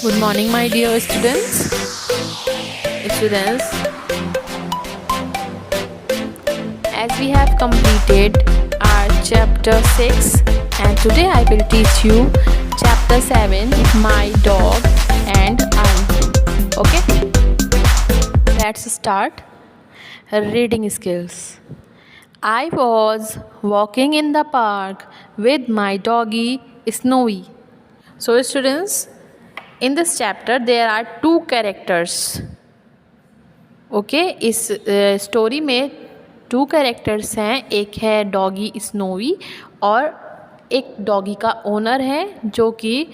Good morning, my dear students. As we have completed our chapter 6, and today I will teach you chapter 7, My Dog and I. Okay, let's start. Reading skills. I was walking in the park with my doggy Snowy. So, students, in this chapter there are two characters. Okay इस story में to characters हैं, एक है doggy snowy और एक doggy का owner है, जो कि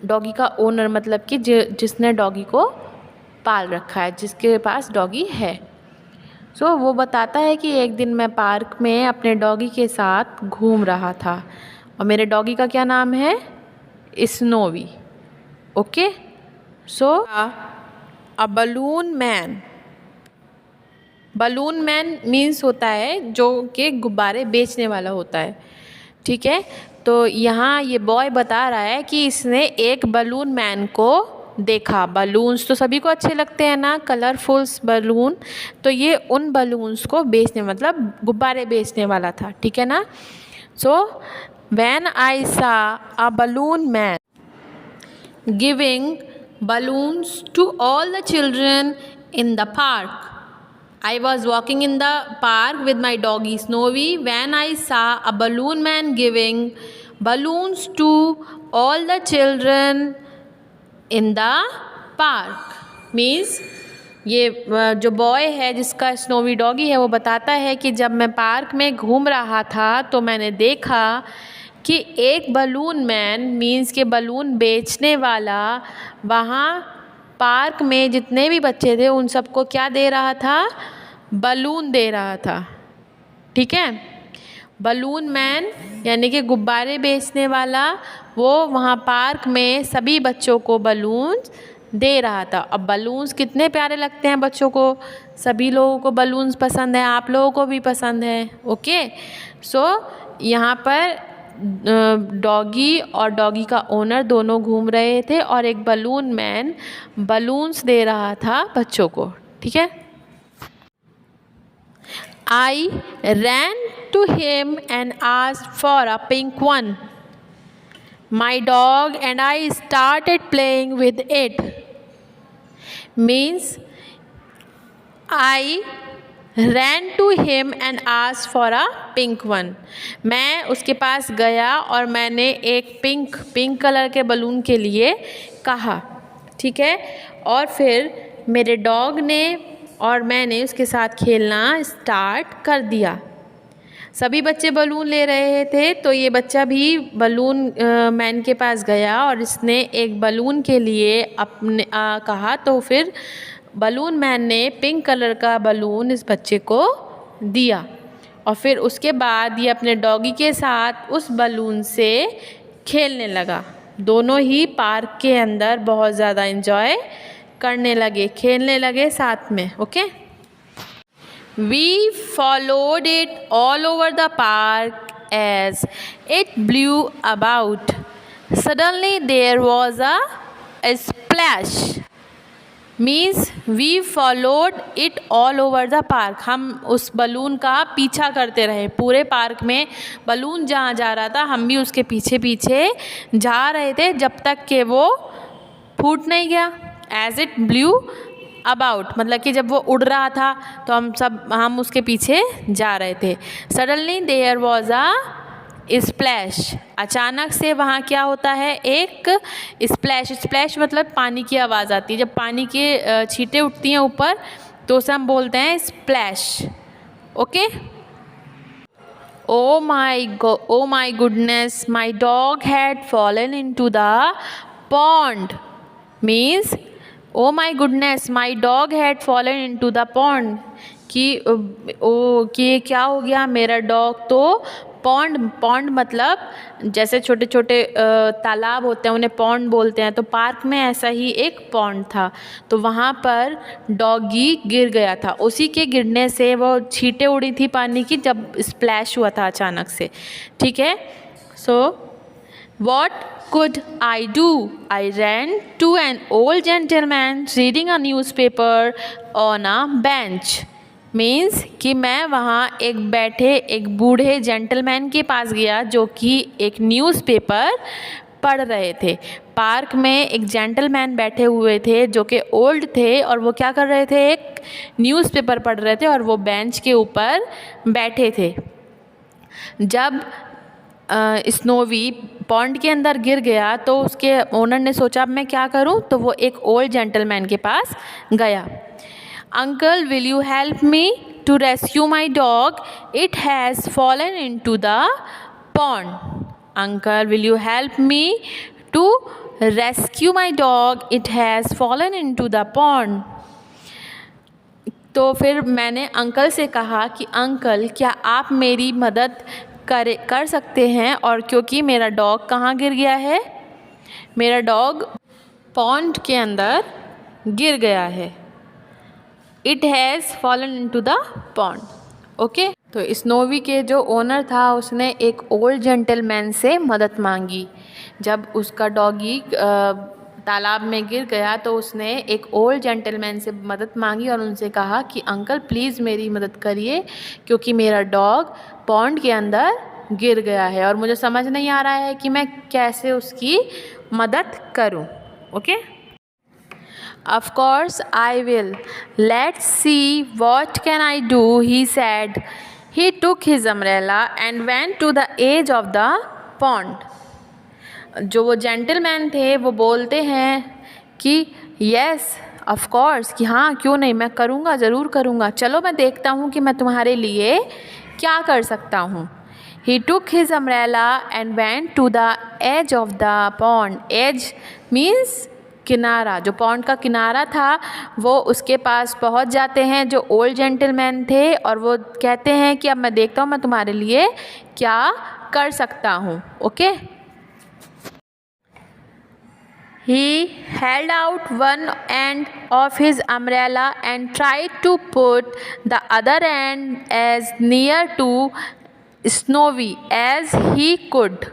डॉगी का ओनर मतलब कि जिसने डॉगी को पाल रखा है, जिसके पास डॉगी है। सो वो बताता है कि एक दिन मैं पार्क में अपने डॉगी के साथ घूम रहा था और मेरे डॉगी का क्या नाम है? Snowy. Okay, so a balloon man means होता है जो कि गुब्बारे बेचने वाला होता है। ठीक है, तो यहाँ ये बॉय बता रहा है कि इसने एक बलून मैन को देखा। बलून्स तो सभी को अच्छे लगते हैं ना, कलरफुल्स बलून। तो ये उन बलून्स को बेचने मतलब गुब्बारे बेचने वाला था। ठीक है ना। सो व्हेन आई सा a balloon man giving balloons to all the children in the park. I was walking in the park with my doggy Snowy when I saw a balloon man giving balloons to all the children in the park. Means ये जो boy है जिसका snowy doggy है वो बताता है कि जब मैं पार्क में घूम रहा था तो मैंने देखा कि एक बलून मैन मीन्स के बलून बेचने वाला वहाँ पार्क में जितने भी बच्चे थे उन सबको क्या दे रहा था? बलून दे रहा था। ठीक है, बलून मैन यानी कि गुब्बारे बेचने वाला वो वहाँ पार्क में सभी बच्चों को बलून दे रहा था। अब बलून्स कितने प्यारे लगते हैं बच्चों को, सभी लोगों को बलून्स पसंद है, आप लोगों को भी पसंद है। ओके, सो यहाँ पर डॉगी और डॉगी का ओनर दोनों घूम रहे थे और एक बलून मैन बलून्स दे रहा था बच्चों को। ठीक है, I ran to him and asked for a pink one. My dog and I started playing with it. Means I ran to him and asked for a pink one. मैं उसके पास गया और मैंने एक पिंक कलर के balloon के लिए कहा। ठीक है, और फिर मेरे डॉग ने और मैंने उसके साथ खेलना स्टार्ट कर दिया। सभी बच्चे बलून ले रहे थे तो ये बच्चा भी बलून मैन के पास गया और इसने एक बलून के लिए अपने कहा, तो फिर बलून मैन ने पिंक कलर का बलून इस बच्चे को दिया और फिर उसके बाद ये अपने डॉगी के साथ उस बलून से खेलने लगा। दोनों ही पार्क के अंदर बहुत ज़्यादा एंजॉय करने लगे, खेलने लगे साथ में। Okay, we followed it all over the park as it blew about. Suddenly there was a splash. Means we followed it all over the park. हम उस बलून का पीछा करते रहे पूरे पार्क में। बलून जहाँ जा रहा था हम भी उसके पीछे पीछे जा रहे थे जब तक कि वो फूट नहीं गया। एज इट ब्लू अबाउट मतलब कि जब वो उड़ रहा था तो हम उसके पीछे जा रहे थे। Suddenly there was a splash. अचानक से वहाँ क्या होता है? एक स्प्लैश मतलब पानी की आवाज़ आती है। जब पानी के छींटे उठती हैं ऊपर तो उसे हम बोलते हैं splash. Okay, oh my goodness, my dog had fallen into the pond. Means oh my goodness, my dog had fallen into the pond कि क्या हो गया? मेरा डॉग तो पॉन्ड मतलब जैसे छोटे छोटे तालाब होते हैं उन्हें पॉन्ड बोलते हैं, तो पार्क में ऐसा ही एक पॉन्ड था। तो वहाँ पर डॉगी गिर गया था, उसी के गिरने से वो छींटे उड़ी थी पानी की जब स्प्लैश हुआ था अचानक से। ठीक है, सो What could I do? I ran to an old gentleman reading a newspaper on a bench. Means कि मैं वहाँ एक बूढ़े जेंटलमैन के पास गया जो कि एक न्यूज़पेपर पढ़ रहे थे। पार्क में एक जेंटलमैन बैठे हुए थे जो कि ओल्ड थे और वो क्या कर रहे थे, एक न्यूज़पेपर पढ़ रहे थे और वो बेंच के ऊपर बैठे थे। जब स्नोवी पॉन्ड के अंदर गिर गया तो उसके ओनर ने सोचा अब मैं क्या करूं, तो वो एक ओल्ड जेंटलमैन के पास गया। Uncle will you help me to rescue my dog, it has fallen into the pond. Uncle will you help me to rescue my dog, it has fallen into the pond. तो फिर मैंने uncle से कहा कि uncle क्या आप मेरी मदद कर सकते हैं, और क्योंकि मेरा डॉग कहाँ गिर गया है, मेरा डॉग पॉन्ड के अंदर गिर गया है। It has fallen into the pond. Okay, तो स्नोवी के जो ओनर था उसने एक ओल्ड जेंटलमैन से मदद मांगी। जब उसका डॉगी तालाब में गिर गया तो उसने एक ओल्ड जेंटलमैन से मदद मांगी और उनसे कहा कि अंकल प्लीज़ मेरी मदद करिए क्योंकि मेरा डॉग पॉन्ड के अंदर गिर गया है और मुझे समझ नहीं आ रहा है कि मैं कैसे उसकी मदद करूं। Okay, of course I will, let's see what can I do, he said. He took his umbrella and went to the edge of the pond. जो वो जेंटलमैन थे वो बोलते हैं कि यस ऑफ कोर्स, कि हाँ क्यों नहीं, मैं करूँगा, ज़रूर करूँगा, चलो मैं देखता हूँ कि मैं तुम्हारे लिए क्या कर सकता हूँ। He took his umbrella and went to the edge of the pond. Edge means किनारा, जो पॉन्ड का किनारा था वो उसके पास पहुंच जाते हैं जो ओल्ड जेंटलमैन थे और वो कहते हैं कि अब मैं देखता हूँ मैं तुम्हारे लिए क्या कर सकता हूँ। Okay, he held out one end of his umbrella and tried to put the other end as near to Snowy as he could.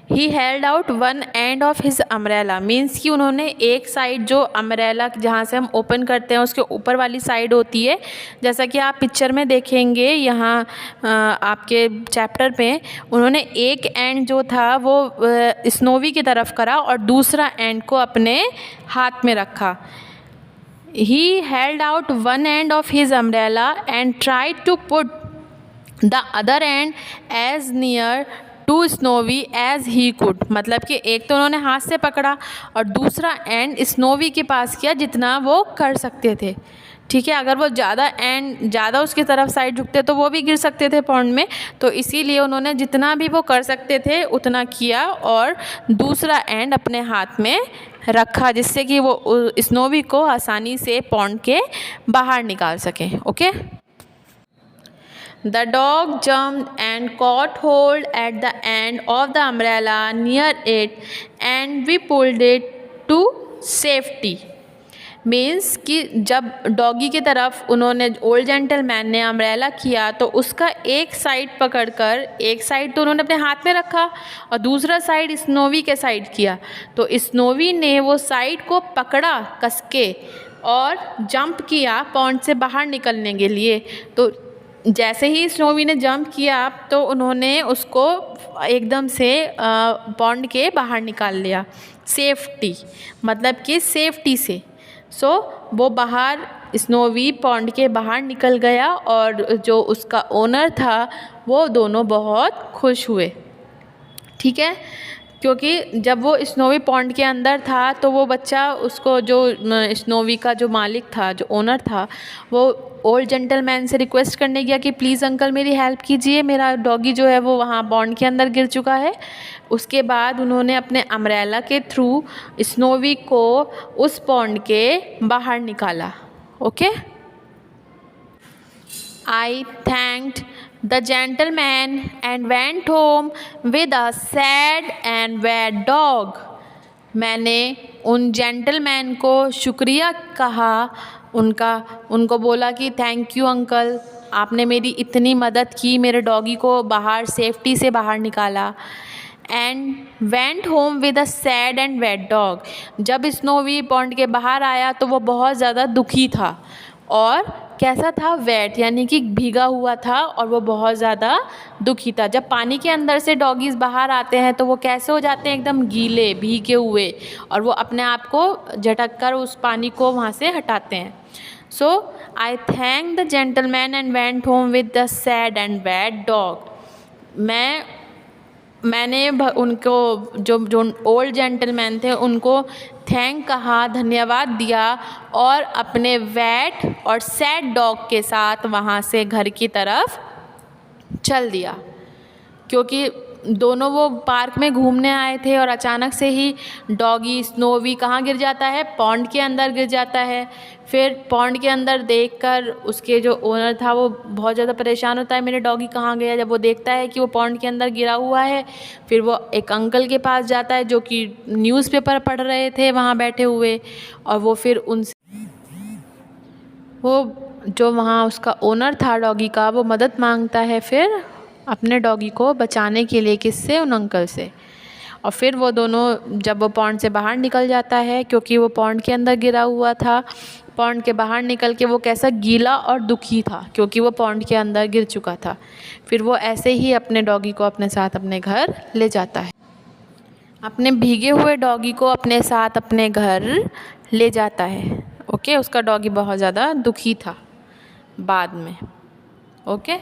He held out one end of his umbrella means कि उन्होंने एक side, जो umbrella जहाँ से हम open करते हैं उसके ऊपर वाली साइड होती है, जैसा कि आप पिक्चर में देखेंगे यहाँ आपके चैप्टर में, उन्होंने एक एंड जो था वो स्नोवी की तरफ करा और दूसरा एंड को अपने हाथ में रखा। He held out one end of his umbrella and tried to put the other end as near to Snowy as he could. मतलब कि एक तो उन्होंने हाथ से पकड़ा और दूसरा एंड स्नोवी के पास किया जितना वो कर सकते थे। ठीक है, अगर वो ज़्यादा उसकी तरफ साइड झुकते तो वो भी गिर सकते थे पॉन्ड में, तो इसीलिए उन्होंने जितना भी वो कर सकते थे उतना किया और दूसरा एंड अपने हाथ में रखा जिससे कि वो स्नोवी को आसानी से पॉन्ड के बाहर निकाल सकें। Okay, The dog jumped and caught hold at the end of the umbrella near it and we pulled it to safety. Means कि जब डॉगी की तरफ उन्होंने ओल्ड जेंटलमैन ने अम्ब्रेला किया तो उसका एक साइड पकड़कर, एक साइड तो उन्होंने अपने हाथ में रखा और दूसरा साइड स्नोवी के साइड किया, तो स्नोवी ने वो साइड को पकड़ा कसके और जंप किया पॉन्ड से बाहर निकलने के लिए। तो जैसे ही स्नोवी ने जंप किया तो उन्होंने उसको एकदम से पॉन्ड के बाहर निकाल लिया। सेफ्टी मतलब कि सेफ्टी से। सो वो बाहर, स्नोवी पॉन्ड के बाहर निकल गया और जो उसका ओनर था वो दोनों बहुत खुश हुए। ठीक है, क्योंकि जब वो स्नोवी पॉन्ड के अंदर था तो वो बच्चा, उसको जो स्नोवी का जो मालिक था, जो ओनर था, वो ओल्ड जेंटलमैन से रिक्वेस्ट करने गया कि प्लीज़ अंकल मेरी हेल्प कीजिए, मेरा डॉगी जो है वो वहाँ पॉन्ड के अंदर गिर चुका है। उसके बाद उन्होंने अपने अम्ब्रेला के थ्रू स्नोवी को उस पॉन्ड के बाहर निकाला। Okay, I thanked the gentleman and went home with a sad and wet dog. मैंने उन जेंटलमैन को शुक्रिया कहा, उनको बोला कि थैंक यू अंकल, आपने मेरी इतनी मदद की, मेरे डॉगी को बाहर सेफ्टी से बाहर निकाला। And went home with a sad and wet dog. जब स्नोवी पॉन्ड के बाहर आया तो वो बहुत ज़्यादा दुखी था और कैसा था, वेट यानी कि भीगा हुआ था और वो बहुत ज़्यादा दुखी था। जब पानी के अंदर से डॉगीज़ बाहर आते हैं तो वो कैसे हो जाते हैं, एकदम गीले भीगे हुए, और वो अपने आप को झटक कर उस पानी को वहाँ से हटाते हैं। So I thank the gentleman and went home with the sad and wet dog. मैंने उनको जो ओल्ड जेंटलमैन थे उनको थैंक कहा, धन्यवाद दिया, और अपने वेट और सैड डॉग के साथ वहाँ से घर की तरफ चल दिया, क्योंकि दोनों वो पार्क में घूमने आए थे और अचानक से ही डॉगी स्नोवी कहाँ गिर जाता है, पॉन्ड के अंदर गिर जाता है। फिर पॉन्ड के अंदर देखकर उसके जो ओनर था वो बहुत ज़्यादा परेशान होता है, मेरे डॉगी कहाँ गया। जब वो देखता है कि वो पॉन्ड के अंदर गिरा हुआ है, फिर वो एक अंकल के पास जाता है जो कि न्यूज़पेपर पढ़ रहे थे वहाँ बैठे हुए, और वो फिर उनसे वो जो वहाँ उसका ओनर था डॉगी का, वो मदद मांगता है फिर अपने डॉगी को बचाने के लिए, किससे, उन अंकल से। और फिर वो दोनों जब वो पॉन्ड से बाहर निकल जाता है, क्योंकि वो पॉन्ड के अंदर गिरा हुआ था, पॉन्ड के बाहर निकल के वो कैसा गीला और दुखी था, क्योंकि वो पॉन्ड के अंदर गिर चुका था। फिर वो ऐसे ही अपने डॉगी को अपने साथ अपने घर ले जाता है, अपने भीगे हुए डॉगी को अपने साथ अपने घर ले जाता है। ओके, उसका डॉगी बहुत ज़्यादा दुखी था बाद में। Okay,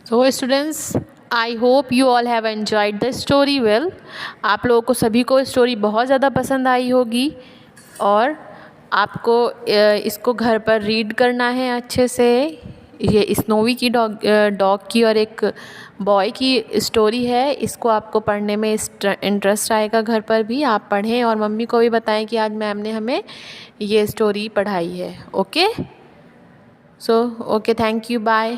so students, I hope you all have enjoyed the story well. आप लोगों को सभी को स्टोरी बहुत ज़्यादा पसंद आई होगी, और आपको इसको घर पर रीड करना है अच्छे से। ये स्नोवी की डॉग की और एक बॉय की स्टोरी है, इसको आपको पढ़ने में इंटरेस्ट आएगा। घर पर भी आप पढ़ें और मम्मी को भी बताएं कि आज मैम ने हमें ये स्टोरी पढ़ाई है। Okay, so okay, thank you, bye.